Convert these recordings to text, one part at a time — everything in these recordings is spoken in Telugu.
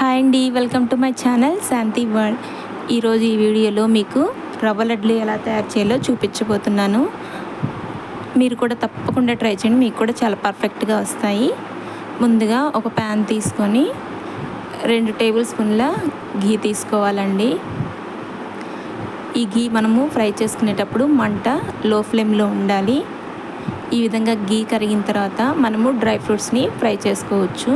హాయ్ అండి, welcome to my channel Shanti world. ఈరోజు ఈ వీడియోలో మీకు రవ్వ లడ్లు ఎలా తయారు చేయాలో చూపించబోతున్నాను. మీరు కూడా తప్పకుండా ట్రై చేయండి, మీకు కూడా చాలా పర్ఫెక్ట్గా వస్తాయి. ముందుగా ఒక ప్యాన్ తీసుకొని 2 టేబుల్ స్పూన్ల ఘీ తీసుకోవాలండి. ఈ ఘీ మనము ఫ్రై చేసుకునేటప్పుడు మంట లో ఫ్లేమ్లో ఉండాలి. ఈ విధంగా ఘీ కరిగిన తర్వాత మనము డ్రై ఫ్రూట్స్ని ఫ్రై చేసుకోవచ్చు.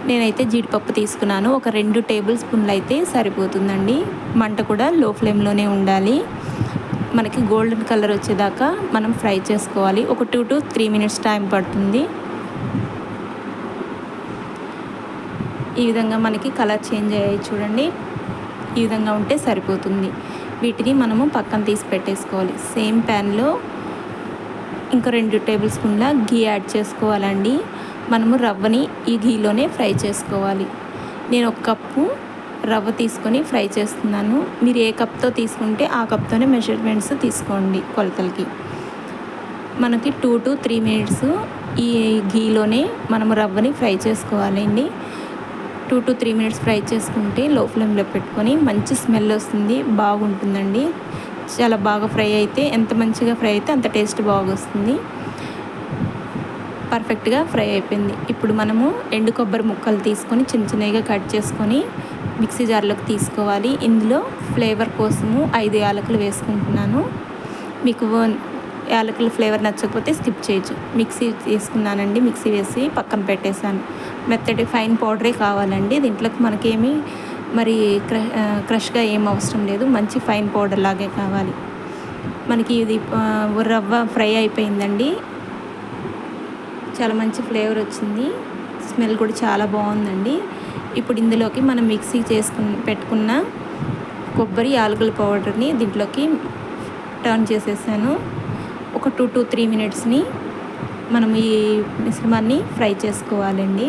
నేనైతే జీడిపప్పు తీసుకున్నాను. ఒక 2 టేబుల్ స్పూన్లు అయితే సరిపోతుందండి. మంట కూడా లో ఫ్లేమ్లోనే ఉండాలి. మనకి గోల్డెన్ కలర్ వచ్చేదాకా మనం ఫ్రై చేసుకోవాలి. ఒక 2 to 3 మినిట్స్ టైం పడుతుంది. ఈ విధంగా మనకి కలర్ చేంజ్ అయ్యాయి చూడండి. ఈ విధంగా ఉంటే సరిపోతుంది. వీటిని మనము పక్కన తీసి పెట్టేసుకోవాలి. సేమ్ ప్యాన్లో ఇంకా 2 టేబుల్ స్పూన్ల ఘీ యాడ్ చేసుకోవాలండి. మనము రవ్వని ఈ ఘీలోనే ఫ్రై చేసుకోవాలి. నేను 1 కప్పు రవ్వ తీసుకొని ఫ్రై చేస్తున్నాను. మీరు ఏ కప్తో తీసుకుంటే ఆ కప్తోనే మెజర్మెంట్స్ తీసుకోండి కొలతలకి. మనకి 2 to 3 మినిట్స్ ఈ ఘీలోనే మనము రవ్వని ఫ్రై చేసుకోవాలండి. 2 to 3 మినిట్స్ ఫ్రై చేసుకుంటే లో ఫ్లేమ్లో పెట్టుకొని మంచి స్మెల్ వస్తుంది, బాగుంటుందండి. చాలా బాగా ఫ్రై అయితే, ఎంత మంచిగా ఫ్రై అయితే అంత టేస్ట్ బాగా వస్తుంది. పర్ఫెక్ట్గా ఫ్రై అయిపోయింది. ఇప్పుడు మనము ఎండు కొబ్బరి ముక్కలు తీసుకొని చిన్నగా కట్ చేసుకొని మిక్సీ జార్లోకి తీసుకోవాలి. ఇందులో ఫ్లేవర్ కోసము 5 యాలకులు వేసుకుంటున్నాను. మీకు యాలకుల ఫ్లేవర్ నచ్చకపోతే స్కిప్ చేయొచ్చు. మిక్సీ తీసుకున్నానండి. మిక్సీ వేసి పక్కన పెట్టేశాను. మెత్తటి ఫైన్ పౌడరే కావాలండి. దీంట్లోకి మనకేమీ మరి క్రష్గా ఏం అవసరం లేదు. మంచి ఫైన్ పౌడర్ లాగే కావాలి. మనకి ఇది రవ్వ ఫ్రై అయిపోయిందండి. చాలా మంచి ఫ్లేవర్ వచ్చింది. స్మెల్ కూడా చాలా బాగుందండి. ఇప్పుడు ఇందులోకి మనం మిక్సీ పెట్టుకున్న కొబ్బరి యాలకుల పౌడర్ని దీంట్లోకి టర్న్ చేసేసాను. ఒక 2 to 3 మినిట్స్ని మనం ఈ మిశ్రమాన్ని ఫ్రై చేసుకోవాలండి.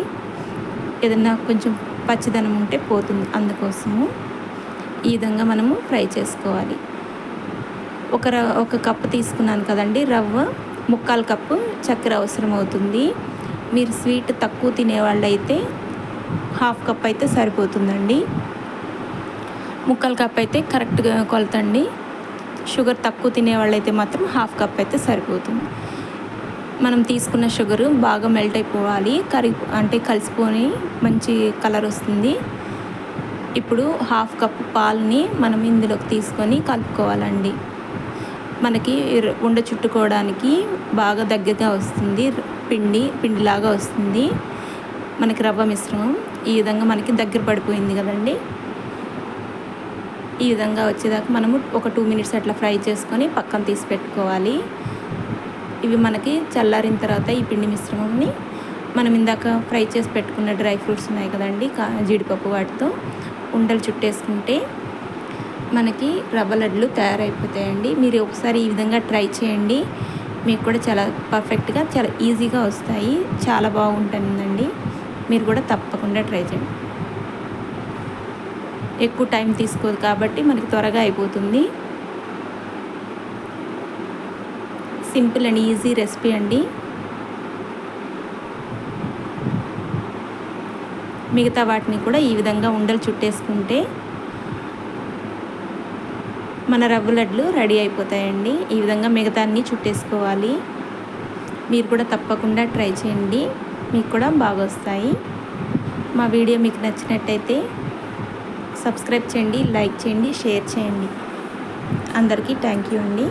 ఏదన్నా కొంచెం పచ్చిదనం ఉంటే పోతుంది, అందుకోసము ఈ విధంగా మనము ఫ్రై చేసుకోవాలి. ఒక కప్పు తీసుకున్నాను కదండి రవ్వ, 1/4 కప్పు చక్కెర అవసరం అవుతుంది. మీరు స్వీట్ తక్కువ తినేవాళ్ళు అయితే 1/2 కప్ అయితే సరిపోతుందండి. 1/4 కప్ అయితే కరెక్ట్గా కొలతండి. షుగర్ తక్కువ తినేవాళ్ళు అయితే మాత్రం 1/2 కప్ అయితే సరిపోతుంది. మనం తీసుకున్న షుగరు బాగా మెల్ట్ అయిపోవాలి, కలిసిపోయి మంచి కలర్ వస్తుంది. ఇప్పుడు 1/2 కప్పు పాలని మనం ఇందులోకి తీసుకొని కలుపుకోవాలండి. మనకి ఉండ చుట్టుకోవడానికి బాగా దగ్గరగా వస్తుంది. పిండిలాగా వస్తుంది మనకి రవ్వ మిశ్రమం. ఈ విధంగా మనకి దగ్గర పడిపోయింది కదండి. ఈ విధంగా వచ్చేదాకా మనము ఒక 2 మినిట్స్ అట్లా ఫ్రై చేసుకొని పక్కన తీసి పెట్టుకోవాలి. ఇవి మనకి చల్లారిన తర్వాత ఈ పిండి మిశ్రమంని మనం ఇందాక ఫ్రై చేసి పెట్టుకున్న డ్రై ఫ్రూట్స్ ఉన్నాయి కదండి, జీడిపప్పు, వాటితో ఉండలు చుట్టేసుకుంటే మనకి రవ్వ లడ్లు తయారైపోతాయండి. మీరు ఒకసారి ఈ విధంగా ట్రై చేయండి. మీకు కూడా చాలా పర్ఫెక్ట్గా, చాలా ఈజీగా వస్తాయి. చాలా బాగుంటుందండి. మీరు కూడా తప్పకుండా ట్రై చేయండి. ఎక్కువ టైం తీసుకోదు కాబట్టి మనకి త్వరగా అయిపోతుంది. సింపుల్ అండ్ ఈజీ రెసిపీ అండి. మిగతా వాటిని కూడా ఈ విధంగా ఉండలు చుట్టేసుకుంటే మన రవ్వ లడ్లు రెడీ అయిపోతాయండి. ఈ విధంగా మిగతాన్ని చుట్టేసుకోవాలి. మీరు కూడా తప్పకుండా ట్రై చేయండి, మీకు కూడా బాగా వస్తాయి. మా వీడియో మీకు నచ్చినట్టయితే సబ్స్క్రైబ్ చేయండి, లైక్ చేయండి, షేర్ చేయండి. అందరికీ థ్యాంక్ యూ అండి.